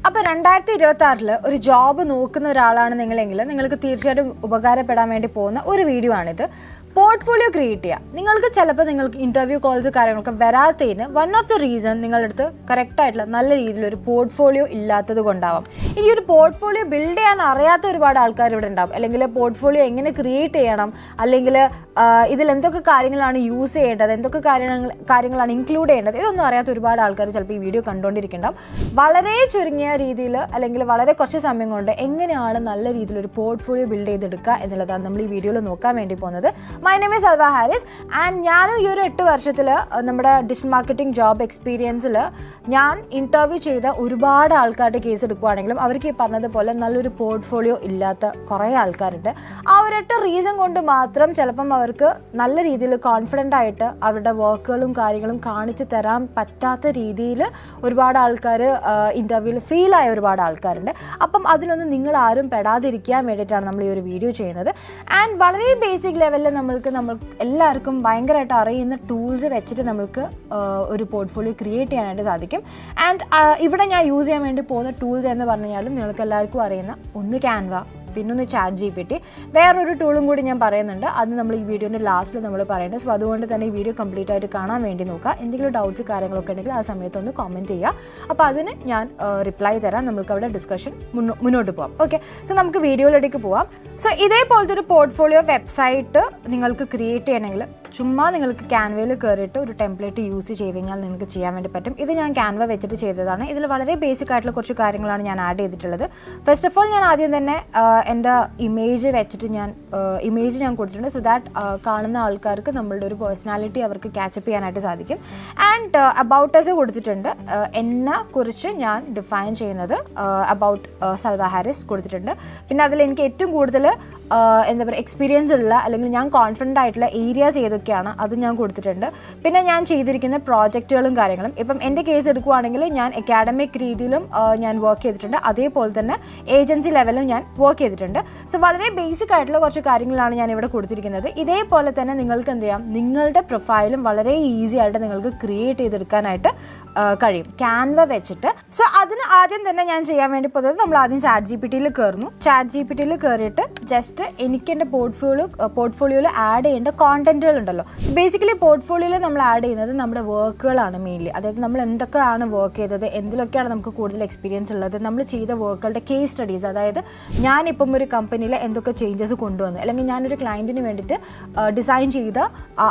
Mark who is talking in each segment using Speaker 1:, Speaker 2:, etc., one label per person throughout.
Speaker 1: അപ്പോൾ 2026 ഒരു ജോബ് നോക്കുന്ന ഒരാളാണ് നിങ്ങളെങ്കിൽ നിങ്ങൾക്ക് തീർച്ചയായിട്ടും ഉപകാരപ്പെടാൻ വേണ്ടി പോകുന്ന ഒരു വീഡിയോ ആണിത്. പോർട്ട്ഫോളിയോ ക്രിയേറ്റ് ചെയ്യുക. നിങ്ങൾക്ക് ചിലപ്പോൾ നിങ്ങൾക്ക് ഇൻ്റർവ്യൂ കോൾസ് കാര്യങ്ങളൊക്കെ വരാത്തതിന് വൺ ഓഫ് ദ റീസൺ നിങ്ങളുടെ അടുത്ത് കറക്റ്റായിട്ടുള്ള നല്ല രീതിയിലൊരു പോർട്ട്ഫോളിയോ ഇല്ലാത്തത് കൊണ്ടാവാം. ഈ ഒരു പോർട്ട്ഫോളിയോ ബിൽഡ് ചെയ്യാൻ അറിയാത്ത ഒരുപാട് ആൾക്കാർ ഇവിടെ ഉണ്ടാവും. അല്ലെങ്കിൽ പോർട്ട്ഫോളിയോ എങ്ങനെ ക്രിയേറ്റ് ചെയ്യണം, അല്ലെങ്കിൽ ഇതിൽ എന്തൊക്കെ കാര്യങ്ങളാണ് യൂസ് ചെയ്യേണ്ടത്, എന്തൊക്കെ കാര്യങ്ങളാണ് ഇൻക്ലൂഡ് ചെയ്യേണ്ടത്, ഇതൊന്നും അറിയാത്ത ഒരുപാട് ആൾക്കാർ ചിലപ്പോൾ ഈ വീഡിയോ കണ്ടുകൊണ്ടിരിക്കുന്നുണ്ടാവും. വളരെ ചുരുങ്ങിയ രീതിയിൽ അല്ലെങ്കിൽ വളരെ കുറച്ച് സമയം കൊണ്ട് എങ്ങനെയാണ് നല്ല രീതിയിലൊരു പോർട്ട്ഫോളിയോ ബിൽഡ് ചെയ്തെടുക്കുക എന്നുള്ളതാണ് നമ്മൾ ഈ വീഡിയോയിൽ നോക്കാൻ വേണ്ടി പോകുന്നത്. My name is Salva Harris and ഞാനും ഈ ഒരു 8 വർഷത്തിൽ നമ്മുടെ ഡിജിറ്റൽ മാർക്കറ്റിംഗ് ജോബ് എക്സ്പീരിയൻസിൽ ഞാൻ ഇൻ്റർവ്യൂ ചെയ്ത ഒരുപാട് ആൾക്കാരുടെ കേസ് എടുക്കുകയാണെങ്കിലും അവർക്ക് ഈ പറഞ്ഞതുപോലെ നല്ലൊരു പോർട്ട്ഫോളിയോ ഇല്ലാത്ത കുറേ ആൾക്കാരുണ്ട്. ആ ഒരു 8 റീസൺ കൊണ്ട് മാത്രം ചിലപ്പം അവർക്ക് നല്ല രീതിയിൽ കോൺഫിഡൻ്റ് ആയിട്ട് അവരുടെ വർക്കുകളും കാര്യങ്ങളും കാണിച്ചു തരാൻ പറ്റാത്ത രീതിയിൽ ഒരുപാട് ആൾക്കാർ ഇൻ്റർവ്യൂവിൽ ഫെയിലായ ഒരുപാട് ആൾക്കാരുണ്ട്. അപ്പം അതിലൊന്നും നിങ്ങൾ ആരും പെടാതിരിക്കാൻ വേണ്ടിയിട്ടാണ് നമ്മൾ ഈ ഒരു വീഡിയോ ചെയ്യുന്നത്. ആൻഡ് വളരെ ബേസിക് ലെവലിൽ നമ്മൾ എല്ലാവർക്കും ഭയങ്കരമായിട്ട് അറിയുന്ന ടൂൾസ് വെച്ചിട്ട് നമുക്ക് ഒരു പോർട്ട്ഫോളിയോ ക്രിയേറ്റ് ചെയ്യാനായിട്ട് സാധിക്കും. ആൻഡ് ഇവിടെ ഞാൻ യൂസ് ചെയ്യാൻ വേണ്ടി പോകുന്ന ടൂൾസ് എന്ന് പറഞ്ഞു കഴിഞ്ഞാലും നിങ്ങൾക്ക് എല്ലാവർക്കും അറിയുന്ന ഒന്ന് ക്യാൻവ, പിന്നൊന്ന് ChatGPT, വേറൊരു ടൂളും കൂടി ഞാൻ പറയുന്നുണ്ട്. അത് നമ്മൾ ഈ വീഡിയോൻ്റെ ലാസ്റ്റിൽ നമ്മൾ പറയുന്നത്. സോ അതുകൊണ്ട് തന്നെ ഈ വീഡിയോ കംപ്ലീറ്റ് ആയിട്ട് കാണാൻ വേണ്ടി നോക്കുക. എന്തെങ്കിലും ഡൗട്ട്സ് കാര്യങ്ങളൊക്കെ ഉണ്ടെങ്കിൽ ആ സമയത്തൊന്ന് കമൻറ്റ് ചെയ്യുക. അപ്പോൾ അതിന് ഞാൻ റിപ്ലൈ തരാം. നമുക്ക് അവിടെ ഡിസ്കഷൻ മുന്നോട്ട് പോകാം. ഓക്കെ, സോ നമുക്ക് വീഡിയോയിലേക്ക് പോവാം. സോ ഇതേപോലത്തെ ഒരു പോർട്ട്ഫോളിയോ വെബ്സൈറ്റ് നിങ്ങൾക്ക് ക്രിയേറ്റ് ചെയ്യണമെങ്കിൽ ചുമ്മാ നിങ്ങൾക്ക് ക്യാൻവയിൽ കയറിയിട്ട് ഒരു ടെംപ്ലേറ്റ് യൂസ് ചെയ്ത് കഴിഞ്ഞാൽ നിങ്ങൾക്ക് ചെയ്യാൻ വേണ്ടി പറ്റും. ഇത് ഞാൻ ക്യാൻവ വെച്ചിട്ട് ചെയ്തതാണ്. ഇതിൽ വളരെ ബേസിക് ആയിട്ടുള്ള കുറച്ച് കാര്യങ്ങളാണ് ഞാൻ ആഡ് ചെയ്തിട്ടുള്ളത്. ഫസ്റ്റ് ഓഫ് ഓൾ ഞാൻ ആദ്യം തന്നെ എൻ്റെ ഇമേജ് വെച്ചിട്ട് ഇമേജ് ഞാൻ കൊടുത്തിട്ടുണ്ട്. സോ ദാറ്റ് കാണുന്ന ആൾക്കാർക്ക് നമ്മളുടെ ഒരു പേഴ്സണാലിറ്റി അവർക്ക് ക്യാച്ചപ്പ് ചെയ്യാനായിട്ട് സാധിക്കും. ആൻഡ് അബൌട്ട് അസ് കൊടുത്തിട്ടുണ്ട്. എന്നെ കുറിച്ച് ഞാൻ ഡിഫൈൻ ചെയ്യുന്നത് അബൌട്ട് സൽവ ഹാരിസ് കൊടുത്തിട്ടുണ്ട്. പിന്നെ അതിൽ എനിക്ക് ഏറ്റവും കൂടുതൽ എന്താ പറയുക എക്സ്പീരിയൻസ് ഉള്ള അല്ലെങ്കിൽ ഞാൻ കോൺഫിഡൻ്റ് ആയിട്ടുള്ള ഏരിയാസ് ഏതൊക്കെയാണ് അത് ഞാൻ കൊടുത്തിട്ടുണ്ട്. പിന്നെ ഞാൻ ചെയ്തിരിക്കുന്ന പ്രോജക്റ്റുകളും കാര്യങ്ങളും. ഇപ്പം എൻ്റെ കേസ് എടുക്കുകയാണെങ്കിൽ ഞാൻ അക്കാഡമിക് രീതിയിലും ഞാൻ വർക്ക് ചെയ്തിട്ടുണ്ട്. അതേപോലെ തന്നെ ഏജൻസി ലെവലും ഞാൻ വർക്ക് ചെയ്തിട്ടുണ്ട്. സോ വളരെ ബേസിക് ആയിട്ടുള്ള കുറച്ച് കാര്യങ്ങളാണ് ഞാൻ ഇവിടെ കൊടുത്തിരിക്കുന്നത്. ഇതേപോലെ തന്നെ നിങ്ങൾക്ക് എന്ത് ചെയ്യാം, നിങ്ങളുടെ പ്രൊഫൈലും വളരെ ഈസി ആയിട്ട് നിങ്ങൾക്ക് ക്രിയേറ്റ് ചെയ്തെടുക്കാനായിട്ട് കഴിയും ക്യാൻവ വെച്ചിട്ട്. സോ അതിന് ആദ്യം തന്നെ ഞാൻ ചെയ്യാൻ വേണ്ടി പോകുന്നത് നമ്മൾ ആദ്യം ChatGPTയിൽ കയറുന്നു. ChatGPTയിൽ കയറിയിട്ട് ജസ്റ്റ് എനിക്ക് എൻ്റെ പോർട്ട്ഫോളിയോയിൽ ആഡ് ചെയ്യേണ്ട കോണ്ടന്റുകൾ ഉണ്ടല്ലോ. ബേസിക്കലി പോർട്ട്ഫോളിയോയിൽ നമ്മൾ ആഡ് ചെയ്യുന്നത് നമ്മുടെ വർക്കുകളാണ് മെയിൻലി. അതായത് നമ്മൾ എന്തൊക്കെയാണ് വർക്ക് ചെയ്തത്, എന്തിലൊക്കെയാണ് നമുക്ക് കൂടുതൽ എക്സ്പീരിയൻസ് ഉള്ളത്, നമ്മൾ ചെയ്ത വർക്കുകളുടെ കേസ് സ്റ്റഡീസ്. അതായത് ഞാനിപ്പം ഒരു കമ്പനിയിൽ എന്തൊക്കെ ചേഞ്ചസ് കൊണ്ടുവന്നു, അല്ലെങ്കിൽ ഞാനൊരു ക്ലയൻറ്റിന് വേണ്ടിയിട്ട് ഡിസൈൻ ചെയ്ത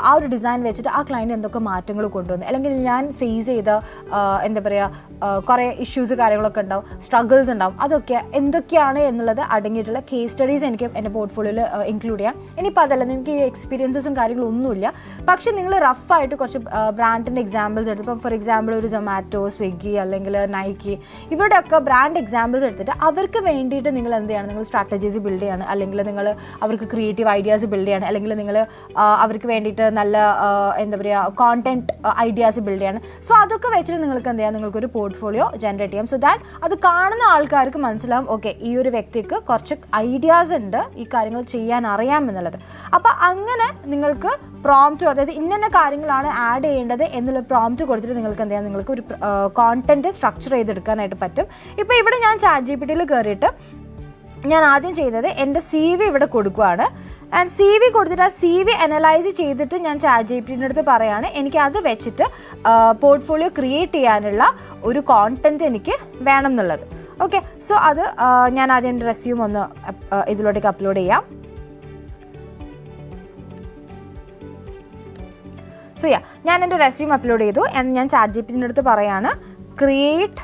Speaker 1: ആ ഒരു ഡിസൈൻ വെച്ചിട്ട് ആ ക്ലയൻറ്റ് എന്തൊക്കെ മാറ്റങ്ങൾ കൊണ്ടുവന്നു, അല്ലെങ്കിൽ ഞാൻ ഫേസ് ചെയ്ത എന്താ പറയുക കുറേ ഇഷ്യൂസ് കാര്യങ്ങളൊക്കെ ഉണ്ടാവും, സ്ട്രഗിൾസ് ഉണ്ടാവും, അതൊക്കെ എന്തൊക്കെയാണ് എന്നുള്ളത് അടങ്ങിയിട്ടുള്ള കേസ് സ്റ്റഡീസ് എനിക്ക് എൻ്റെ പോർട്ട്ഫോളിയോയിൽ ഇൻക്ലൂഡ് ചെയ്യാം. ഇനിയിപ്പോൾ അതല്ല നിങ്ങൾക്ക് ഈ എക്സ്പീരിയൻസസും കാര്യങ്ങളും ഒന്നുമില്ല, പക്ഷേ നിങ്ങൾ റഫായിട്ട് കുറച്ച് ബ്രാൻഡിൻ്റെ എക്സാമ്പിൾസ് എടുത്ത്, ഇപ്പം ഫോർ എക്സാമ്പിൾ ഒരു സൊമാറ്റോ, സ്വിഗ്ഗി അല്ലെങ്കിൽ നൈക്കി, ഇവരുടെയൊക്കെ ബ്രാൻഡ് എക്സാമ്പിൾസ് എടുത്തിട്ട് അവർക്ക് വേണ്ടിയിട്ട് നിങ്ങൾ എന്ത് ചെയ്യണം, നിങ്ങൾ സ്ട്രാറ്റജീസ് ബിൽഡ് ചെയ്യാണ്, അല്ലെങ്കിൽ നിങ്ങൾ അവർക്ക് ക്രിയേറ്റീവ് ഐഡിയാസ് ബിൽഡ് ചെയ്യാണ്, അല്ലെങ്കിൽ നിങ്ങൾ അവർക്ക് വേണ്ടിയിട്ട് നല്ല എന്താ പറയുക കോണ്ടന്റ് ഐഡിയാസ് ബിൽഡ് ചെയ്യാണ്. സോ അതൊക്കെ വെച്ചിട്ട് നിങ്ങൾക്ക് എന്ത് ചെയ്യാം, നിങ്ങൾക്കൊരു പോർട്ട്ഫോളിയോ ജനറേറ്റ് ചെയ്യാം. സോ ദാറ്റ് അത് കാണുന്ന ആൾക്കാർക്ക് മനസ്സിലാവും, ഓക്കെ ഈ ഒരു വ്യക്തിക്ക് കുറച്ച് ഐഡിയാസ് ഉണ്ട്, ഈ കാര്യങ്ങൾ ചെയ്യാൻ അറിയാം എന്നുള്ളത്. അപ്പോൾ അങ്ങനെ നിങ്ങൾക്ക് പ്രോംപ്റ്റ്, അതായത് ഇന്ന കാര്യങ്ങളാണ് ആഡ് ചെയ്യേണ്ടത് എന്നുള്ള പ്രോംപ്റ്റ് കൊടുത്തിട്ട് നിങ്ങൾക്ക് എന്ത് ചെയ്യാം, നിങ്ങൾക്ക് ഒരു കോണ്ടന്റ് സ്ട്രക്ചർ ചെയ്തെടുക്കാനായിട്ട് പറ്റും. ഇപ്പോൾ ഇവിടെ ഞാൻ ChatGPTയിൽ കയറിയിട്ട് ഞാൻ ആദ്യം ചെയ്യുന്നത് എൻ്റെ CV ഇവിടെ കൊടുക്കുകയാണ്. ആൻഡ് CV കൊടുത്തിട്ട് ആ CV അനലൈസ് ചെയ്തിട്ട് ഞാൻ ChatGPTയുടെ അടുത്ത് പറയുകയാണ് എനിക്ക് അത് വെച്ചിട്ട് പോർട്ട്ഫോളിയോ ക്രിയേറ്റ് ചെയ്യാനുള്ള ഒരു കോണ്ടന്റ് എനിക്ക് വേണം എന്നുള്ളത്. ഓക്കെ, സോ അത് ഞാൻ ആദ്യം എൻ്റെ റെസ്യൂം ഒന്ന് ഇതിലോട്ടേക്ക് അപ്ലോഡ് ചെയ്യാം. സോ ഞാൻ എൻ്റെ റെസ്യൂം അപ്ലോഡ് ചെയ്തു. ആൻഡ് ഞാൻ ChatGPTയുടെ അടുത്ത് പറയാണ് create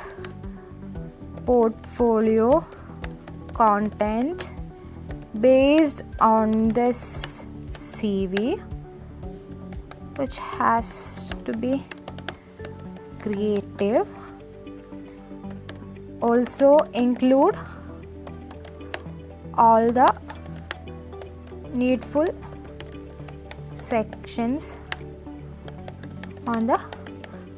Speaker 1: portfolio content based on this CV which has to be creative, also include all the needful sections on the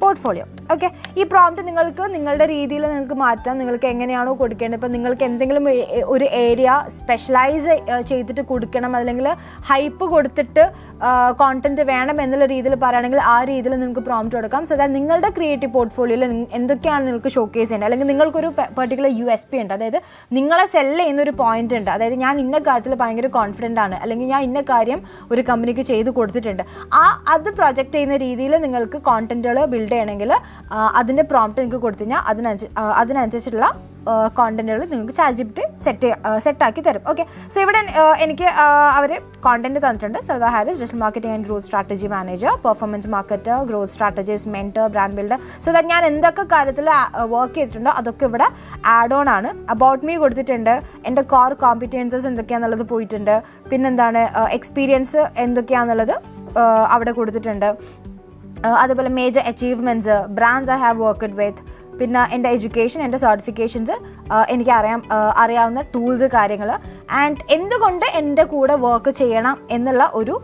Speaker 1: portfolio. Okay, ഈ പ്രോംപ്റ്റ് നിങ്ങൾക്ക് നിങ്ങളുടെ രീതിയിൽ നിങ്ങൾക്ക് മാറ്റാം. നിങ്ങൾക്ക് എങ്ങനെയാണോ കൊടുക്കേണ്ടത്, ഇപ്പം നിങ്ങൾക്ക് എന്തെങ്കിലും ഒരു ഏരിയ സ്പെഷ്യലൈസ് ചെയ്തിട്ട് കൊടുക്കണം, അല്ലെങ്കിൽ ഹൈപ്പ് കൊടുത്തിട്ട് കോണ്ടന്റ് വേണം എന്നുള്ള രീതിയിൽ പറയുകയാണെങ്കിൽ ആ രീതിയിൽ നിങ്ങൾക്ക് പ്രോംപ്റ്റ് കൊടുക്കാം. സോ ദാറ്റ് നിങ്ങളുടെ ക്രിയേറ്റീവ് പോർട്ട്ഫോളിയോയിൽ എന്തൊക്കെയാണ് നിങ്ങൾക്ക് ഷോക്കേസ് ചെയ്യേണ്ടത്, അല്ലെങ്കിൽ നിങ്ങൾക്കൊരു പെർട്ടിക്കുലർ USP ഉണ്ട്, അതായത് നിങ്ങളെ സെല്ല് ചെയ്യുന്ന ഒരു പോയിന്റ് ഉണ്ട്, അതായത് ഞാൻ ഇന്ന കാര്യത്തിൽ ഭയങ്കര കോൺഫിഡൻ്റ് ആണ്, അല്ലെങ്കിൽ ഞാൻ ഇന്ന കാര്യം ഒരു കമ്പനിക്ക് ചെയ്ത് കൊടുത്തിട്ടുണ്ട്, അത് പ്രൊജക്റ്റ് ചെയ്യുന്ന രീതിയിൽ നിങ്ങൾക്ക് കോണ്ടന്റുകൾ ബിൽഡ് ചെയ്യണമെങ്കിൽ അതിൻ്റെ പ്രോംപ്റ്റ് നിങ്ങൾക്ക് കൊടുത്തു കഴിഞ്ഞാൽ അതിനനുസരിച്ചുള്ള കോണ്ടന്റുകൾ നിങ്ങൾക്ക് ChatGPT സെറ്റാക്കി തരും. ഓക്കെ, സോ ഇവിടെ എനിക്ക് അവർ കോണ്ടന്റ് തന്നിട്ടുണ്ട്. Salva Haris, digital marketing and growth strategy manager, performance marketer, growth strategist, mentor, brand builder. So that ഞാൻ എന്തൊക്കെ കാര്യത്തിൽ വർക്ക് ചെയ്തിട്ടുണ്ടോ അതൊക്കെ ഇവിടെ ആഡ് ഓൺ ആണ്. അബൌട്ട് മീ കൊടുത്തിട്ടുണ്ട്, എൻ്റെ കോർ കോമ്പിറ്റൻസസ് എന്തൊക്കെയാണെന്നുള്ളത് പോയിട്ടുണ്ട്, പിന്നെന്താണ് എക്സ്പീരിയൻസ് എന്തൊക്കെയാണെന്നുള്ളത് അവിടെ കൊടുത്തിട്ടുണ്ട്. അതുപോലെ major achievements, brands I have worked വിത്ത്, പിന്നെ എൻ്റെ എഡ്യൂക്കേഷൻ, എൻ്റെ സർട്ടിഫിക്കേഷൻസ്, എനിക്ക് അറിയാവുന്ന ടൂൾസ്, കാര്യങ്ങൾ, ആൻഡ് എന്തുകൊണ്ട് എൻ്റെ കൂടെ വർക്ക് ചെയ്യണം എന്നുള്ള ഒരു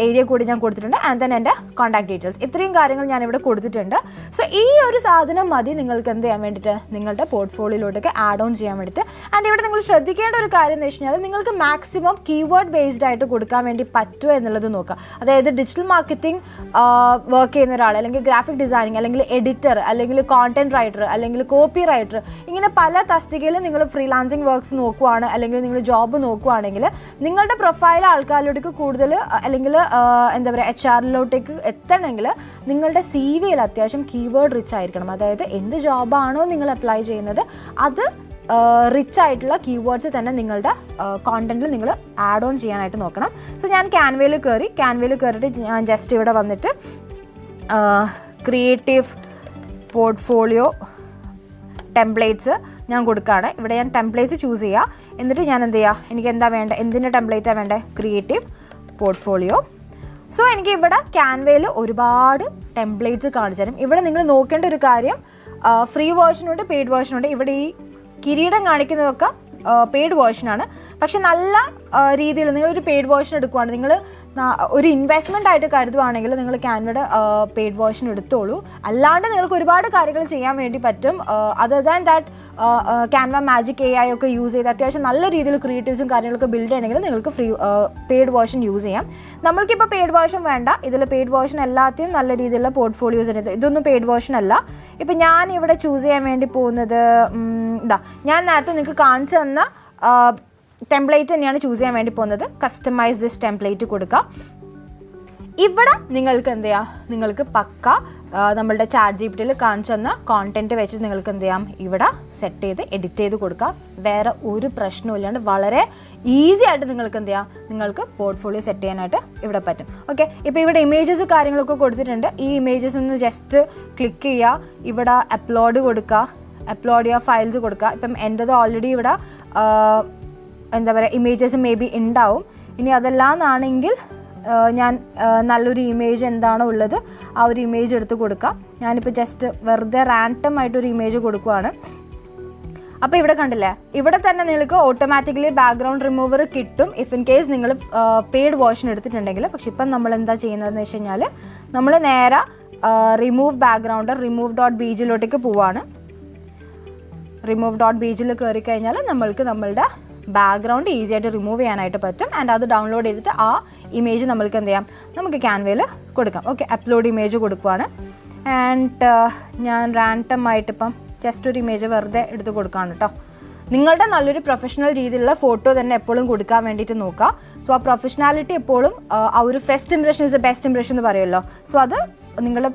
Speaker 1: ഏരിയ കൂടി ഞാൻ കൊടുത്തിട്ടുണ്ട്. ആൻഡ് ദെൻ എൻ്റെ കോൺടാക്ട് ഡീറ്റെയിൽസ്, ഇത്രയും കാര്യങ്ങൾ ഞാനിവിടെ കൊടുത്തിട്ടുണ്ട്. സോ ഈ ഒരു സാധനം മതി നിങ്ങൾക്ക് എന്ത് ചെയ്യാൻ വേണ്ടിയിട്ട്, നിങ്ങളുടെ പോർട്ട്ഫോളിയോയിലോട്ടൊക്കെ ആഡ് ഓൺ ചെയ്യാൻ വേണ്ടിയിട്ട്. ആൻഡ് ഇവിടെ നിങ്ങൾ ശ്രദ്ധിക്കേണ്ട ഒരു കാര്യം എന്ന് വെച്ച് കഴിഞ്ഞാൽ നിങ്ങൾക്ക് മാക്സിമം കീവേഡ് ബേസ്ഡ് ആയിട്ട് കൊടുക്കാൻ വേണ്ടി പറ്റുമോ എന്നുള്ളത് നോക്കുക. അതായത് ഡിജിറ്റൽ മാർക്കറ്റിംഗ് വർക്ക് ചെയ്യുന്ന ഒരാൾ, അല്ലെങ്കിൽ ഗ്രാഫിക് ഡിസൈനിങ്, അല്ലെങ്കിൽ എഡിറ്റർ, അല്ലെങ്കിൽ കോണ്ടന്റ് റൈറ്റർ, അല്ലെങ്കിൽ കോപ്പി റൈറ്റർ, ഇങ്ങനെ പല തസ്തികയിലും നിങ്ങൾ ഫ്രീലാൻസിങ് വർക്ക്സ് നോക്കുവാണ്, അല്ലെങ്കിൽ നിങ്ങൾ ജോബ് നോക്കുവാണെങ്കിൽ നിങ്ങളുടെ പ്രൊഫൈൽ ആൾക്കാരിലേക്ക് കൂടുതൽ, അല്ലെങ്കിൽ എന്താ പറയുക, HR എത്തണമെങ്കിൽ നിങ്ങളുടെ CV-യിൽ അത്യാവശ്യം കീവേഡ് റിച്ച് ആയിരിക്കണം. അതായത് എന്ത് ജോബാണോ നിങ്ങൾ അപ്ലൈ ചെയ്യുന്നത് അത് റിച്ച് ആയിട്ടുള്ള കീവേഡ്സ് തന്നെ നിങ്ങളുടെ കോണ്ടന്റിൽ നിങ്ങൾ ആഡ് ഓൺ ചെയ്യാനായിട്ട് നോക്കണം. സോ ഞാൻ ക്യാൻവയിൽ കയറിയിട്ട് ഞാൻ ജസ്റ്റ് ഇവിടെ വന്നിട്ട് ക്രിയേറ്റീവ് പോർട്ട്ഫോളിയോ ടെംപ്ലേറ്റ്സ് ഞാൻ കൊടുക്കുകയാണ്. ഇവിടെ ഞാൻ ടെംപ്ലേറ്റ്സ് ചൂസ് ചെയ്യുക. എന്നിട്ട് ഞാൻ എന്ത് ചെയ്യുക, എനിക്ക് എന്താ വേണ്ടത്, എന്തിൻ്റെ ടെംപ്ലേറ്റാണ് വേണ്ടത്, ക്രിയേറ്റീവ് പോർട്ട്ഫോളിയോ. സോ എനിക്ക് ഇവിടെ ക്യാൻവയിൽ ഒരുപാട് ടെംപ്ലേറ്റ്സ് കാണിച്ചു തരും. ഇവിടെ നിങ്ങൾ നോക്കേണ്ട ഒരു കാര്യം, ഫ്രീ വേർഷനുണ്ട്, പെയ്ഡ് വേർഷനുണ്ട്. ഇവിടെ ഈ കിരീടം കാണിക്കുന്നതൊക്കെ പെയ്ഡ് വേർഷനാണ്. പക്ഷെ നല്ല രീതിയിൽ നിങ്ങളൊരു പെയ്ഡ് വേർഷൻ എടുക്കുവാണ്, നിങ്ങൾ ഒരു ഇൻവെസ്റ്റ്മെൻ്റ് ആയിട്ട് കരുതുവാണെങ്കിൽ നിങ്ങൾ ക്യാൻവയുടെ പെയ്ഡ് വേർഷൻ എടുത്തോളൂ. അല്ലാണ്ട് നിങ്ങൾക്ക് ഒരുപാട് കാര്യങ്ങൾ ചെയ്യാൻ വേണ്ടി പറ്റും. Other than that Canva magic AI ഒക്കെ യൂസ് ചെയ്ത് അത്യാവശ്യം നല്ല രീതിയിൽ ക്രിയേറ്റീവ്സും കാര്യങ്ങളൊക്കെ ബിൽഡ് ചെയ്യണമെങ്കിൽ നിങ്ങൾക്ക് പെയ്ഡ് വേർഷൻ യൂസ് ചെയ്യാം. നമ്മൾക്കിപ്പോൾ പെയ്ഡ് വേർഷൻ വേണ്ട. ഇതിൽ പെയ്ഡ് വേർഷൻ എല്ലാத்தைയും നല്ല രീതിയിലുള്ള പോർട്ട്ഫോളിയോസ് ഉണ്ട്. ഇതൊന്നും പെയ്ഡ് വേർഷൻ അല്ല. ഇപ്പം ഞാൻ ഇവിടെ ചൂസ് ചെയ്യാൻ വേണ്ടി പോകുന്നത് ഞാൻ നേരത്തെ നിങ്ങൾക്ക് കാണിച്ചു തന്ന ടെംപ്ലേറ്റ് തന്നെയാണ് ചൂസ് ചെയ്യാൻ വേണ്ടി പോകുന്നത്. കസ്റ്റമൈസ് ദിസ് ടെംപ്ലേറ്റ് കൊടുക്കുക. ഇവിടെ നിങ്ങൾക്ക് എന്ത് ചെയ്യാം, നിങ്ങൾക്ക് പക്ക നമ്മളുടെ ChatGPT-യിൽ കാണിച്ചു തന്ന കോണ്ടന്റ് വെച്ച് നിങ്ങൾക്ക് എന്ത് ചെയ്യാം, ഇവിടെ സെറ്റ് ചെയ്ത് എഡിറ്റ് ചെയ്ത് കൊടുക്കാം. വേറെ ഒരു പ്രശ്നവും ഇല്ലാണ്ട് വളരെ ഈസി ആയിട്ട് നിങ്ങൾക്ക് എന്ത് ചെയ്യാം, നിങ്ങൾക്ക് പോർട്ട്ഫോളിയോ സെറ്റ് ചെയ്യാനായിട്ട് ഇവിടെ പറ്റും. ഓക്കെ, ഇപ്പോൾ ഇവിടെ ഇമേജസ് കാര്യങ്ങളൊക്കെ കൊടുത്തിട്ടുണ്ട്. ഈ ഇമേജസ് ഒന്ന് ജസ്റ്റ് ക്ലിക്ക് ചെയ്യുക, ഇവിടെ അപ്ലോഡ് കൊടുക്കുക, അപ്ലോഡ് ചെയ്യുക, ഫയൽസ് കൊടുക്കുക. ഇപ്പം എൻ്റെത് ഓൾറെഡി ഇവിടെ എന്താ പറയുക ഇമേജസ് മേ ബി ഉണ്ടാവും. ഇനി അതല്ലാന്നാണെങ്കിൽ ഞാൻ നല്ലൊരു ഇമേജ് എന്താണോ ഉള്ളത് ആ ഒരു ഇമേജ് എടുത്ത് കൊടുക്കാം. ഞാനിപ്പോൾ ജസ്റ്റ് വെറുതെ റാൻഡം ആയിട്ടൊരു ഇമേജ് കൊടുക്കുവാണ്. അപ്പോൾ ഇവിടെ കണ്ടില്ലേ, ഇവിടെ തന്നെ നിങ്ങൾക്ക് ഓട്ടോമാറ്റിക്കലി ബാക്ക്ഗ്രൗണ്ട് റിമൂവർ കിട്ടും ഇഫ് ഇൻ കേസ് നിങ്ങൾ പെയ്ഡ് വേർഷൻ എടുത്തിട്ടുണ്ടെങ്കിൽ. പക്ഷെ ഇപ്പം നമ്മൾ എന്താ ചെയ്യുന്നതെന്ന് വെച്ച് കഴിഞ്ഞാൽ നമ്മൾ നേരെ റിമൂവ് ബാക്ക്ഗ്രൗണ്ട് remove.bg പോവാണ്. remove.bg കയറി കഴിഞ്ഞാൽ നമ്മൾക്ക് നമ്മളുടെ ബാക്ക്ഗ്രൗണ്ട് ഈസി ആയിട്ട് റിമൂവ് ചെയ്യാനായിട്ട് പറ്റും. ആൻഡ് അത് ഡൗൺലോഡ് ചെയ്തിട്ട് ആ ഇമേജ് നമ്മൾക്ക് എന്ത് ചെയ്യാം, നമുക്ക് ക്യാൻവയിൽ കൊടുക്കാം. ഓക്കെ, അപ്ലോഡ് ഇമേജ് കൊടുക്കുവാണ്. ആൻഡ് ഞാൻ റാൻഡം ആയിട്ടിപ്പം ജസ്റ്റ് ഒരു ഇമേജ് വെറുതെ എടുത്ത് കൊടുക്കുകയാണ് കേട്ടോ. നിങ്ങളുടെ നല്ലൊരു പ്രൊഫഷണൽ രീതിയിലുള്ള ഫോട്ടോ തന്നെ എപ്പോഴും കൊടുക്കാൻ വേണ്ടിയിട്ട് നോക്കുക. സോ ആ പ്രൊഫഷണാലിറ്റി എപ്പോഴും ആ ഒരു first impression is A best impression എന്ന് പറയുമല്ലോ. സോ അത് നിങ്ങളുടെ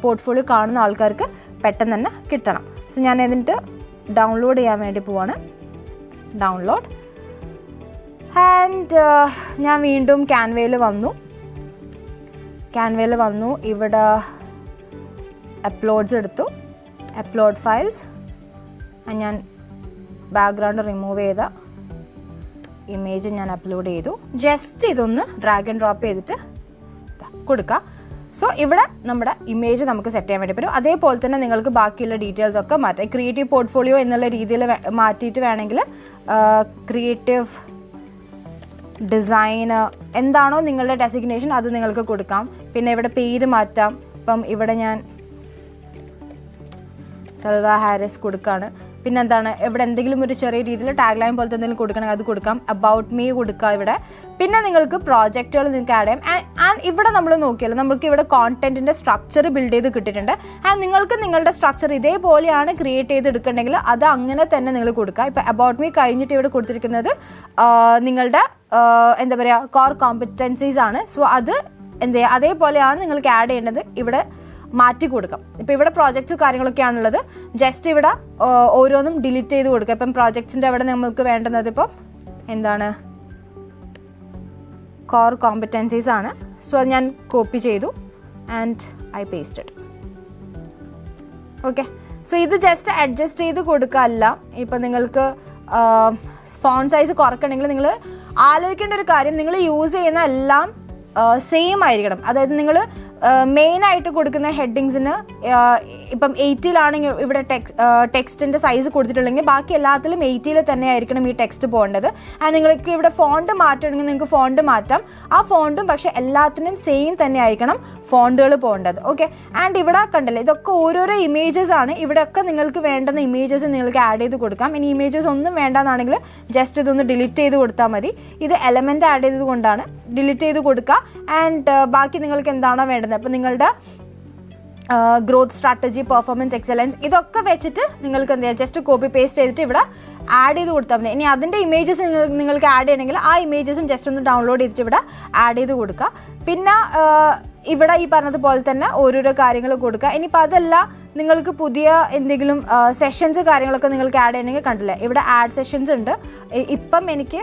Speaker 1: പോർട്ട്ഫോളിയോ കാണുന്ന ആൾക്കാർക്ക് പെട്ടെന്ന് തന്നെ കിട്ടണം. സോ ഞാൻ എന്നിട്ട് ഡൗൺലോഡ് ചെയ്യാൻ വേണ്ടി പോവാണ്. ഡൗൺലോഡ്. ആൻഡ് ഞാൻ വീണ്ടും ക്യാൻവയിൽ വന്നു. ഇവിടെ അപ്ലോഡ്സ് എടുത്തു, അപ്ലോഡ് ഫയൽസ്. ഞാൻ ബാക്ക്ഗ്രൗണ്ട് റിമൂവ് ചെയ്ത ഇമേജ് ഞാൻ അപ്ലോഡ് ചെയ്തു. ജസ്റ്റ് ഇതൊന്ന് ഡ്രാഗ് ആൻഡ് ഡ്രോപ്പ് ചെയ്തിട്ട് കൊടുക്കുക. സോ ഇവിടെ നമ്മുടെ ഇമേജ് നമുക്ക് സെറ്റ് ചെയ്യാൻ വേണ്ടി പറ്റും. അതേപോലെ തന്നെ നിങ്ങൾക്ക് ബാക്കിയുള്ള ഡീറ്റെയിൽസ് ഒക്കെ മാറ്റാം. ക്രിയേറ്റീവ് പോർട്ട്ഫോളിയോ എന്നുള്ള രീതിയിൽ മാറ്റിയിട്ട് വേണമെങ്കിൽ ക്രിയേറ്റീവ് ഡിസൈനർ എന്താണോ നിങ്ങളുടെ ഡെസിഗ്നേഷൻ അത് നിങ്ങൾക്ക് കൊടുക്കാം. പിന്നെ ഇവിടെ പേര് മാറ്റാം. ഇപ്പം ഇവിടെ ഞാൻ സൽവ ഹാരിസ് കൊടുക്കുകയാണ്. പിന്നെ എന്താണ്, ഇവിടെ എന്തെങ്കിലും ഒരു ചെറിയ രീതിയിൽ ടാഗ് ലൈൻ പോലത്തെ എന്തെങ്കിലും കൊടുക്കണമെങ്കിൽ അത് കൊടുക്കാം. അബൌട്ട് മീ കൊടുക്കുക ഇവിടെ. പിന്നെ നിങ്ങൾക്ക് പ്രോജക്റ്റുകൾ നിങ്ങൾക്ക് ആഡ് ചെയ്യാം. ആൻഡ് ഇവിടെ നമ്മൾ നോക്കിയാൽ നമുക്ക് ഇവിടെ കോണ്ടന്റിന്റെ സ്ട്രക്ചർ ബിൽഡ് ചെയ്ത് കിട്ടിയിട്ടുണ്ട്. ആൻഡ് നിങ്ങൾക്ക് നിങ്ങളുടെ സ്ട്രക്ചർ ഇതേപോലെയാണ് ക്രിയേറ്റ് ചെയ്ത് എടുക്കണമെങ്കിൽ അത് അങ്ങനെ തന്നെ നിങ്ങൾ കൊടുക്കുക. ഇപ്പോൾ അബൌട്ട് മീ കഴിഞ്ഞിട്ട് ഇവിടെ കൊടുത്തിരിക്കുന്നത് നിങ്ങളുടെ എന്താ പറയുക കോർ കോമ്പറ്റൻസീസ് ആണ്. സോ അത് എന്ത് ചെയ്യുക, അതേപോലെയാണ് നിങ്ങൾക്ക് ആഡ് ചെയ്യേണ്ടത്. ഇവിടെ മാറ്റി കൊടുക്കാം. ഇപ്പോൾ ഇവിടെ പ്രോജക്റ്റ് കാര്യങ്ങളൊക്കെയാണുള്ളത്. ജസ്റ്റ് ഇവിടെ ഓരോന്നും ഡിലീറ്റ് ചെയ്ത് കൊടുക്കുക. ഇപ്പം പ്രോജക്ട്സിൻ്റെ അവിടെ നമുക്ക് വേണ്ടുന്നത് ഇപ്പം എന്താണ്, കോർ കോമ്പറ്റൻസീസ് ആണ്. സോ അത് ഞാൻ കോപ്പി ചെയ്തു and I pasted. Okay, so ഇത് ജസ്റ്റ് അഡ്ജസ്റ്റ് ചെയ്ത് കൊടുക്കുക. ഇപ്പം നിങ്ങൾക്ക് ഫോണ്ട് സൈസ് കുറയ്ക്കണമെങ്കിൽ നിങ്ങൾ ആലോചിക്കേണ്ട ഒരു കാര്യം, നിങ്ങൾ യൂസ് ചെയ്യുന്ന എല്ലാം സെയിം ആയിരിക്കണം. അതായത് നിങ്ങൾ മെയിനായിട്ട് കൊടുക്കുന്ന ഹെഡിങ്സിന് ഇപ്പം 80 ഇവിടെ ടെക്സ്റ്റിൻ്റെ സൈസ് കൊടുത്തിട്ടുണ്ടെങ്കിൽ ബാക്കി എല്ലാത്തിലും 80 തന്നെ ആയിരിക്കണം ഈ ടെക്സ്റ്റ് പോകേണ്ടത്. ആൻഡ് നിങ്ങൾക്ക് ഇവിടെ ഫോണ്ട് മാറ്റണമെങ്കിൽ നിങ്ങൾക്ക് ഫോണ്ട് മാറ്റാം. ആ ഫോണ്ടും പക്ഷേ എല്ലാത്തിനും സെയിം തന്നെ ആയിരിക്കണം ഫോണ്ടുകൾ പോകേണ്ടത്. ഓക്കെ, ആൻഡ് ഇവിടെ കണ്ടല്ലേ, ഇതൊക്കെ ഓരോരോ ഇമേജസ് ആണ്. ഇവിടെയൊക്കെ നിങ്ങൾക്ക് വേണ്ടുന്ന ഇമേജസ് നിങ്ങൾക്ക് ആഡ് ചെയ്ത് കൊടുക്കാം. ഇനി ഇമേജസ് ഒന്നും വേണ്ടെന്നാണെങ്കിൽ ജസ്റ്റ് ഇതൊന്ന് ഡിലീറ്റ് ചെയ്ത് കൊടുത്താൽ മതി. ഇത് എലമെൻറ്റ് ആഡ് ചെയ്തത് കൊണ്ടാണ്. ഡിലീറ്റ് ചെയ്ത് കൊടുക്കുക. ആൻഡ് ബാക്കി നിങ്ങൾക്ക് എന്താണോ വേണ്ടത്, അപ്പോൾ നിങ്ങളുടെ ഗ്രോത്ത് സ്ട്രാറ്റജി, പെർഫോമൻസ് എക്സലൻസ്, ഇതൊക്കെ വെച്ചിട്ട് നിങ്ങൾക്ക് എന്ത് ചെയ്യാം, ജസ്റ്റ് കോപ്പി പേസ്റ്റ് ചെയ്തിട്ട് ഇവിടെ ആഡ് ചെയ്ത് കൊടുത്താൽ മതി. ഇനി അതിൻ്റെ ഇമേജസ് നിങ്ങൾക്ക് ആഡ് ചെയ്യണമെങ്കിൽ ആ ഇമേജസും ജസ്റ്റ് ഒന്ന് ഡൗൺലോഡ് ചെയ്തിട്ട് ഇവിടെ ആഡ് ചെയ്ത് കൊടുക്കുക. പിന്നെ ഇവിടെ ഈ പറഞ്ഞതുപോലെ തന്നെ ഓരോരോ കാര്യങ്ങൾ കൊടുക്കുക. ഇനിയിപ്പോൾ അതല്ല, നിങ്ങൾക്ക് പുതിയ എന്തെങ്കിലും സെഷൻസ് കാര്യങ്ങളൊക്കെ നിങ്ങൾക്ക് ആഡ് ചെയ്യണമെങ്കിൽ കണ്ടില്ലേ, ഇവിടെ ആഡ് സെഷൻസ് ഉണ്ട്. ഇപ്പം എനിക്ക്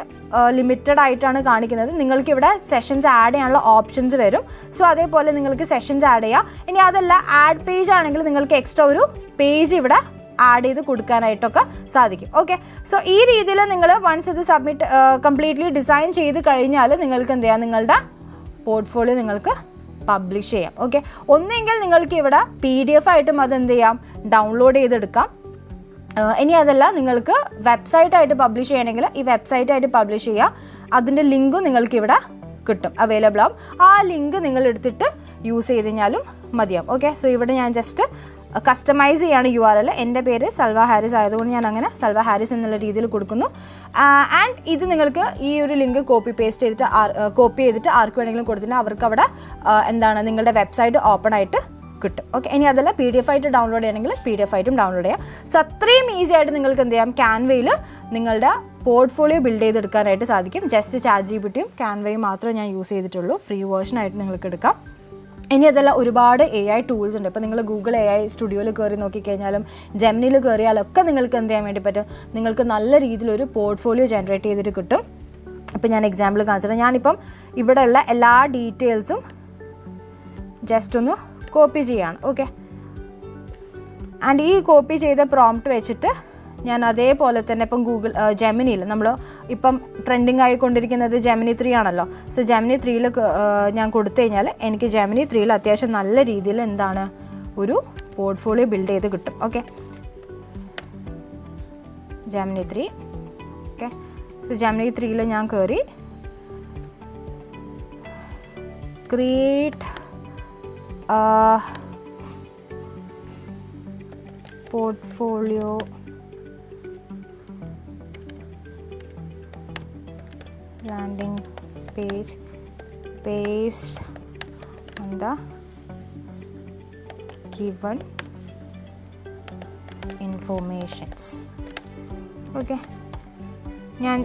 Speaker 1: ലിമിറ്റഡ് ആയിട്ടാണ് കാണിക്കുന്നത്. നിങ്ങൾക്ക് ഇവിടെ സെഷൻസ് ആഡ് ചെയ്യാനുള്ള ഓപ്ഷൻസ് വരും. സോ അതേപോലെ നിങ്ങൾക്ക് സെഷൻസ് ആഡ് ചെയ്യാം. ഇനി അതല്ല, ആഡ് പേജ് ആണെങ്കിൽ നിങ്ങൾക്ക് എക്സ്ട്രാ ഒരു പേജ് ഇവിടെ ആഡ് ചെയ്ത് കൊടുക്കാനായിട്ടൊക്കെ സാധിക്കും. ഓക്കെ, സോ ഈ രീതിയിൽ നിങ്ങൾ വൺസ് ഇത് സബ്മിറ്റ് കംപ്ലീറ്റ്ലി ഡിസൈൻ ചെയ്ത് കഴിഞ്ഞാൽ നിങ്ങൾക്ക് എന്ത് ചെയ്യാം, നിങ്ങളുടെ പോർട്ട്ഫോളിയോ നിങ്ങൾക്ക് പബ്ലിഷ് ചെയ്യാം. ഓക്കെ, ഒന്നെങ്കിൽ നിങ്ങൾക്ക് ഇവിടെ PDF ആയിട്ടും അത് എന്ത് ചെയ്യാം, ഡൗൺലോഡ് ചെയ്തെടുക്കാം. ഇനി അതല്ല, നിങ്ങൾക്ക് വെബ്സൈറ്റായിട്ട് പബ്ലിഷ് ചെയ്യണമെങ്കിൽ ഈ വെബ്സൈറ്റായിട്ട് പബ്ലിഷ് ചെയ്യുക. അതിൻ്റെ ലിങ്കും നിങ്ങൾക്ക് ഇവിടെ കിട്ടും, അവൈലബിൾ ആവും. ആ ലിങ്ക് നിങ്ങൾ എടുത്തിട്ട് യൂസ് ചെയ്ത് കഴിഞ്ഞാലും മതിയാവും. ഓക്കെ, സോ ഇവിടെ ഞാൻ ജസ്റ്റ് കസ്റ്റമൈസ് ചെയ്യാണ് URL. എൻ്റെ പേര് സൽവ ഹാരിസ് ആയതുകൊണ്ട് ഞാൻ അങ്ങനെ സൽവ ഹാരിസ് എന്നുള്ള രീതിയിൽ കൊടുക്കുന്നു. ആൻഡ് ഇത് നിങ്ങൾക്ക് ഈ ഒരു ലിങ്ക് കോപ്പി ചെയ്തിട്ട് ആർക്ക് വേണമെങ്കിലും കൊടുത്തിട്ട് അവർക്ക് അവിടെ എന്താണ് നിങ്ങളുടെ വെബ്സൈറ്റ് ഓപ്പൺ ആയിട്ട് കിട്ടും. ഓക്കെ, ഇനി അതല്ല PDF ആയിട്ട് ഡൗൺലോഡ് ചെയ്യണമെങ്കിൽ PDF ആയിട്ടും ഡൗൺലോഡ് ചെയ്യാം. സോ അത്രയും ഈസി ആയിട്ട് നിങ്ങൾക്ക് എന്ത് ചെയ്യാം, ക്യാൻവയിൽ നിങ്ങളുടെ പോർട്ട്ഫോളിയോ ബിൽഡ് ചെയ്തെടുക്കാനായിട്ട് സാധിക്കും. ജസ്റ്റ് ChatGPTയും ക്യാൻവയും മാത്രമേ ഞാൻ യൂസ് ചെയ്തിട്ടുള്ളൂ. ഫ്രീ വേർഷൻ ആയിട്ട് നിങ്ങൾക്ക് എടുക്കാം. ഇനി അതല്ല, ഒരുപാട് AI ടൂൾസ് ഉണ്ട്. ഇപ്പോൾ നിങ്ങൾ ഗൂഗിൾ AI സ്റ്റുഡിയോയിൽ കയറി നോക്കിക്കഴിഞ്ഞാലും ജെമിനിയിൽ കയറിയാലൊക്കെ നിങ്ങൾക്ക് എന്ത് ചെയ്യാൻ വേണ്ടി പറ്റും, നിങ്ങൾക്ക് നല്ല രീതിയിലൊരു പോർട്ട്ഫോളിയോ ജനറേറ്റ് ചെയ്തിട്ട് കിട്ടും. ഇപ്പം ഞാൻ എക്സാമ്പിൾ കാണിച്ചിട്ട് ഞാനിപ്പം ഇവിടെയുള്ള എല്ലാ ഡീറ്റെയിൽസും ജസ്റ്റ് ഒന്ന് കോപ്പി ചെയ്യാണ്. ഓക്കെ, ആൻഡ് ഈ കോപ്പി ചെയ്ത പ്രോംപ്റ്റ് വെച്ചിട്ട് ഞാൻ അതേപോലെ തന്നെ ഇപ്പം ജെമിനിയിൽ നമ്മൾ ഇപ്പം ട്രെൻഡിങ് ആയിക്കൊണ്ടിരിക്കുന്നത് Gemini 3 ആണല്ലോ. സോ Gemini 3 ഞാൻ കൊടുത്തു കഴിഞ്ഞാൽ എനിക്ക് Gemini 3 അത്യാവശ്യം നല്ല രീതിയിൽ എന്താണ് ഒരു പോർട്ട്ഫോളിയോ ബിൽഡ് ചെയ്ത് കിട്ടും. Okay, Gemini 3. Okay, so Gemini 3 ഞാൻ കയറി create portfolio landing page based on the given informations. Okay, ഞാൻ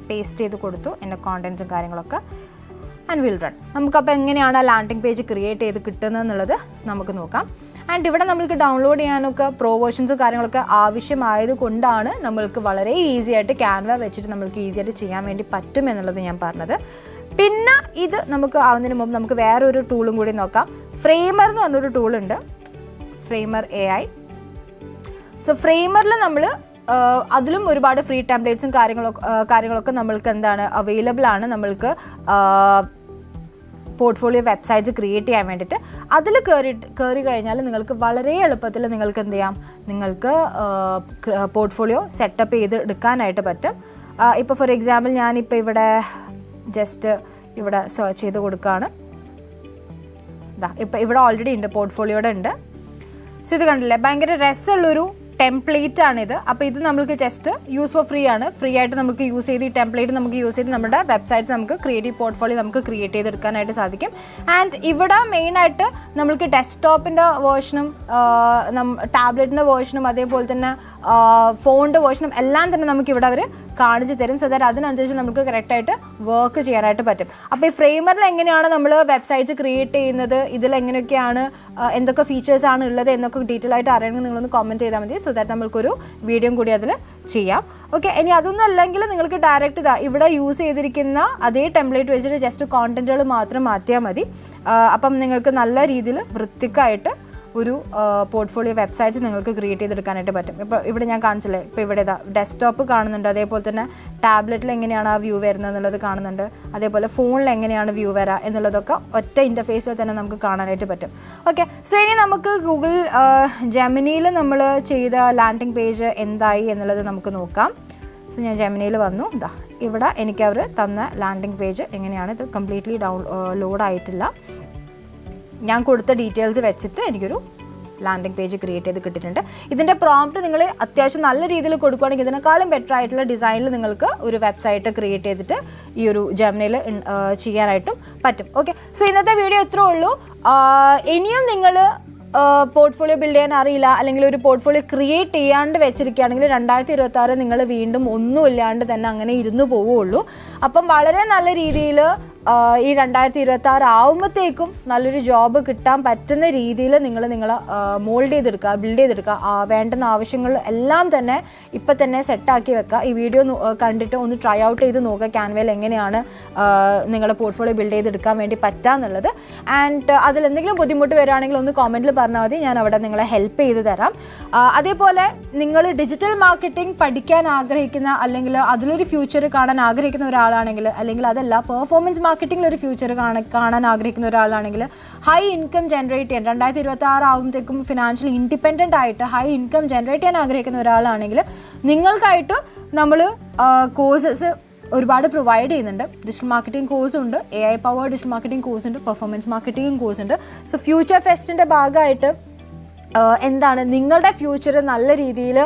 Speaker 1: പേസ്റ്റ് ചെയ്ത് കൊടുത്തു എൻ്റെ കോണ്ടൻസും കാര്യങ്ങളൊക്കെ. And will run. നമുക്കപ്പോൾ എങ്ങനെയാണ് ആ ലാൻഡിംഗ് പേജ് ക്രിയേറ്റ് ചെയ്ത് കിട്ടുന്നത് എന്നുള്ളത് നമുക്ക് നോക്കാം. ആൻഡ് ഇവിടെ നമ്മൾക്ക് ഡൗൺലോഡ് ചെയ്യാനൊക്കെ പ്രോ വേർഷൻസും കാര്യങ്ങളൊക്കെ ആവശ്യമായത് കൊണ്ടാണ് നമ്മൾക്ക് വളരെ ഈസി ആയിട്ട് ക്യാൻവ വെച്ചിട്ട് നമ്മൾക്ക് ഈസി ആയിട്ട് ചെയ്യാൻ വേണ്ടി പറ്റും എന്നുള്ളത് ഞാൻ പറഞ്ഞത്. പിന്നെ ഇത് നമുക്ക് ആവുന്നതിന് മുമ്പ് നമുക്ക് വേറൊരു ടൂളും കൂടി നോക്കാം. ഫ്രെയിമർ എന്ന് പറഞ്ഞൊരു ടൂളുണ്ട്, ഫ്രെയിമർ AI. സോ ഫ്രെയിമറിൽ നമ്മൾ അതിലും ഒരുപാട് ഫ്രീ ടെംപ്ലേറ്റ്സും കാര്യങ്ങളൊക്കെ നമ്മൾക്ക് എന്താണ് അവൈലബിൾ ആണ്. നമ്മൾക്ക് പോർട്ട്ഫോളിയോ വെബ്സൈറ്റ്സ് ക്രിയേറ്റ് ചെയ്യാൻ വേണ്ടിയിട്ട് അതിൽ കയറി കഴിഞ്ഞാൽ നിങ്ങൾക്ക് വളരെ എളുപ്പത്തിൽ നിങ്ങൾക്ക് എന്ത് ചെയ്യാം, നിങ്ങൾക്ക് പോർട്ട്ഫോളിയോ സെറ്റപ്പ് ചെയ്ത് എടുക്കാനായിട്ട് പറ്റും. ഇപ്പോൾ ഫോർ എക്സാമ്പിൾ ഞാനിപ്പോൾ ഇവിടെ ജസ്റ്റ് ഇവിടെ സെർച്ച് ചെയ്ത് കൊടുക്കുകയാണ്. ഇപ്പം ഇവിടെ ഓൾറെഡി ഉണ്ട്, പോർട്ട്ഫോളിയോയുടെ ഉണ്ട്. സോ ഇത് കണ്ടില്ലേ, ഭയങ്കര രസമുള്ളൊരു ടെംപ്ലേറ്റ് ആണിത്. അപ്പോൾ ഇത് നമുക്ക് ജസ്റ്റ് യൂസ് ഫോർ ഫ്രീ ആണ്. ഫ്രീ ആയിട്ട് നമുക്ക് യൂസ് ചെയ്ത് ഈ ടെംപ്ലേറ്റ് നമുക്ക് യൂസ് ചെയ്ത് നമ്മുടെ വെബ്സൈറ്റ്സ് നമുക്ക് ക്രിയേറ്റീവ് പോർട്ട്ഫോളിയോ നമുക്ക് ക്രിയേറ്റ് ചെയ്തെടുക്കാനായിട്ട് സാധിക്കും. ആൻഡ് ഇവിടെ മെയിനായിട്ട് നമുക്ക് ഡെസ്ക്ടോപ്പിൻ്റെ വേർഷനും ടാബ്ലറ്റിൻ്റെ വേർഷനും അതേപോലെ തന്നെ ഫോണിൻ്റെ വേർഷനും എല്ലാം തന്നെ നമുക്ക് ഇവിടെ അവർ കാണിച്ചു തരും. സോ ദാറ്റ് അതിനനുസരിച്ച് നമുക്ക് കറക്റ്റായിട്ട് വർക്ക് ചെയ്യാനായിട്ട് പറ്റും. അപ്പോൾ ഈ ഫ്രെയിമറിൽ എങ്ങനെയാണ് നമ്മൾ വെബ്സൈറ്റ്സ് ക്രിയേറ്റ് ചെയ്യുന്നത്, ഇതിലെങ്ങനെയൊക്കെയാണ് എന്തൊക്കെ ഫീച്ചേഴ്സ് ആണ് ഉള്ളത് എന്നൊക്കെ ഡീറ്റെയിൽ ആയിട്ട് അറിയണമെങ്കിൽ നിങ്ങളൊന്ന് കമൻറ്റ് ചെയ്താൽ മതി. സോ ദാറ്റ് നമ്മൾക്കൊരു വീഡിയോയും കൂടി അതിൽ ചെയ്യാം. ഓക്കെ, ഇനി അതൊന്നും അല്ലെങ്കിൽ നിങ്ങൾക്ക് ഡയറക്റ്റ് ഇവിടെ യൂസ് ചെയ്തിരിക്കുന്ന അതേ ടെംപ്ലേറ്റ് വെച്ചിട്ട് ജസ്റ്റ് കോണ്ടന്റുകൾ മാത്രം മാറ്റിയാൽ മതി. അപ്പം നിങ്ങൾക്ക് നല്ല രീതിയിൽ വൃത്തിക്കായിട്ട് ഒരു പോർട്ട്ഫോളിയോ വെബ്സൈറ്റ്സ് നിങ്ങൾക്ക് ക്രിയേറ്റ് ചെയ്തെടുക്കാനായിട്ട് പറ്റും. ഇപ്പോൾ ഇവിടെ ഞാൻ കാണിച്ചില്ലേ, ഇപ്പോൾ ഇവിടെ ഡെസ്ക്ടോപ്പ് കാണുന്നുണ്ട്, അതേപോലെ തന്നെ ടാബ്ലറ്റിൽ എങ്ങനെയാണ് ആ വ്യൂ വരുന്നത് എന്നുള്ളത് കാണുന്നുണ്ട്, അതേപോലെ ഫോണിൽ എങ്ങനെയാണ് വ്യൂ വരിക എന്നുള്ളതൊക്കെ ഒറ്റ ഇൻ്റർഫേസിൽ തന്നെ നമുക്ക് കാണാനായിട്ട് പറ്റും. ഓക്കെ, സോ ഇനി നമുക്ക് ഗൂഗിൾ ജെമിനിയിൽ നമ്മൾ ചെയ്ത ലാൻഡിംഗ് പേജ് എന്തായി എന്നുള്ളത് നമുക്ക് നോക്കാം. സോ ഞാൻ ജെമിനിയിൽ വന്നു. ഇതാ ഇവിടെ എനിക്ക് അവർ തന്ന ലാൻഡിംഗ് പേജ് എങ്ങനെയാണ്, ഇത് കംപ്ലീറ്റ്ലി ലോഡായിട്ടില്ല. ഞാൻ കൊടുത്ത ഡീറ്റെയിൽസ് വെച്ചിട്ട് എനിക്കൊരു ലാൻഡിംഗ് പേജ് ക്രിയേറ്റ് ചെയ്ത് കിട്ടിയിട്ടുണ്ട്. ഇതിൻ്റെ പ്രോംപ്റ്റ് നിങ്ങൾ അത്യാവശ്യം നല്ല രീതിയിൽ കൊടുക്കുകയാണെങ്കിൽ ഇതിനേക്കാളും ബെറ്റർ ആയിട്ടുള്ള ഡിസൈനിൽ നിങ്ങൾക്ക് ഒരു വെബ്സൈറ്റ് ക്രിയേറ്റ് ചെയ്തിട്ട് ഈ ഒരു ജെമിനിയിൽ ചെയ്യാനായിട്ടും പറ്റും. ഓക്കെ, സോ ഇന്നത്തെ വീഡിയോ ഇത്രേ ഉള്ളൂ. ഇനിയും നിങ്ങൾ പോർട്ട്ഫോളിയോ ബിൽഡ് ചെയ്യാൻ അറിയില്ല, അല്ലെങ്കിൽ ഒരു പോർട്ട്ഫോളിയോ ക്രിയേറ്റ് ചെയ്യാണ്ട് വെച്ചിരിക്കുകയാണെങ്കിൽ 2026 നിങ്ങൾ വീണ്ടും ഒന്നുമില്ലാണ്ട് തന്നെ അങ്ങനെ ഇരുന്ന് പോവുകയുള്ളൂ. അപ്പം വളരെ നല്ല രീതിയിൽ ഈ 2026 ആവുമ്പോഴത്തേക്കും നല്ലൊരു ജോബ് കിട്ടാൻ പറ്റുന്ന രീതിയിൽ നിങ്ങൾ നിങ്ങളെ മോൾഡ് ചെയ്തെടുക്കുക, ബിൽഡ് ചെയ്തെടുക്കുക. വേണ്ടുന്ന ആവശ്യങ്ങൾ എല്ലാം തന്നെ ഇപ്പം തന്നെ സെറ്റാക്കി വെക്കുക. ഈ വീഡിയോ കണ്ടിട്ട് ഒന്ന് ട്രൈ ഔട്ട് ചെയ്ത് നോക്കുക ക്യാൻവയിൽ എങ്ങനെയാണ് നിങ്ങളുടെ പോർട്ട്ഫോളിയോ ബിൽഡ് ചെയ്തെടുക്കാൻ വേണ്ടി പറ്റാന്നുള്ളത്. ആൻഡ് അതിലെന്തെങ്കിലും ബുദ്ധിമുട്ട് വരികയാണെങ്കിൽ ഒന്ന് കോമെൻറ്റിൽ പറഞ്ഞാൽ മതി, ഞാൻ അവിടെ നിങ്ങളെ ഹെൽപ്പ് ചെയ്ത് തരാം. അതേപോലെ നിങ്ങൾ ഡിജിറ്റൽ മാർക്കറ്റിംഗ് പഠിക്കാൻ ആഗ്രഹിക്കുന്ന, അല്ലെങ്കിൽ അതിലൊരു ഫ്യൂച്ചർ കാണാൻ ആഗ്രഹിക്കുന്ന ഒരാളാണെങ്കിൽ, അല്ലെങ്കിൽ അതല്ല പെർഫോമൻസ് മാർക്കറ്റിംഗിൽ ഒരു ഫ്യൂച്ചർ കാണാൻ ആഗ്രഹിക്കുന്ന ഒരാളാണെങ്കിൽ, ഹൈ ഇൻകം ജനറേറ്റ് ചെയ്യാൻ 2026 ആകുമ്പോഴത്തേക്കും ഫിനാൻഷ്യലി ഇൻഡിപെൻഡൻ്റ് ആയിട്ട് ഹൈ ഇൻകം ജനറേറ്റ് ചെയ്യാൻ ആഗ്രഹിക്കുന്ന ഒരാളാണെങ്കിൽ നിങ്ങൾക്കായിട്ട് നമ്മൾ കോഴ്സസ് ഒരുപാട് പ്രൊവൈഡ് ചെയ്യുന്നുണ്ട്. ഡിജിറ്റൽ മാർക്കറ്റിംഗ് കോഴ്സ് ഉണ്ട്, AI power digital marketing course ഉണ്ട്, പെർഫോമൻസ് മാർക്കറ്റിംഗ് കോഴ്സ് ഉണ്ട്. സോ ഫ്യൂച്ചർ ഫെസ്റ്റിൻ്റെ ഭാഗമായിട്ട് എന്താണ് നിങ്ങളുടെ ഫ്യൂച്ചർ നല്ല രീതിയിൽ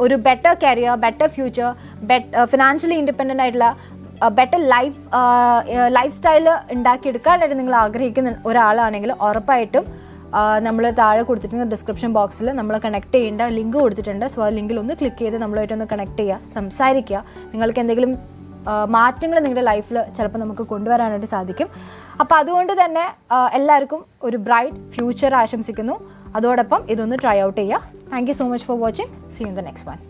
Speaker 1: ഒരു better career, better future, financially independent ആയിട്ടുള്ള ബെറ്റർ ലൈഫ് സ്റ്റൈല് ഉണ്ടാക്കിയെടുക്കാനായിട്ട് നിങ്ങൾ ആഗ്രഹിക്കുന്ന ഒരാളാണെങ്കിൽ ഉറപ്പായിട്ടും നമ്മൾ താഴെ കൊടുത്തിട്ടുള്ള ഡിസ്ക്രിപ്ഷൻ ബോക്സിൽ നമ്മൾ കണക്ട് ചെയ്യേണ്ട ലിങ്ക് കൊടുത്തിട്ടുണ്ട്. സോ ആ ലിങ്കിൽ ഒന്ന് ക്ലിക്ക് ചെയ്ത് നമ്മളുമായിട്ടൊന്ന് കണക്ട് ചെയ്യുക, സംസാരിക്കുക. നിങ്ങൾക്ക് എന്തെങ്കിലും മാറ്റങ്ങൾ നിങ്ങളുടെ ലൈഫിൽ ചിലപ്പോൾ നമുക്ക് കൊണ്ടുവരാനായിട്ട് സാധിക്കും. അപ്പോൾ അതുകൊണ്ട് തന്നെ എല്ലാവർക്കും ഒരു ബ്രൈറ്റ് ഫ്യൂച്ചർ ആശംസിക്കുന്നു. അതോടൊപ്പം ഇതൊന്ന് ട്രൈ ഔട്ട് ചെയ്യുക. Thank you so much for watching. See you in the next one.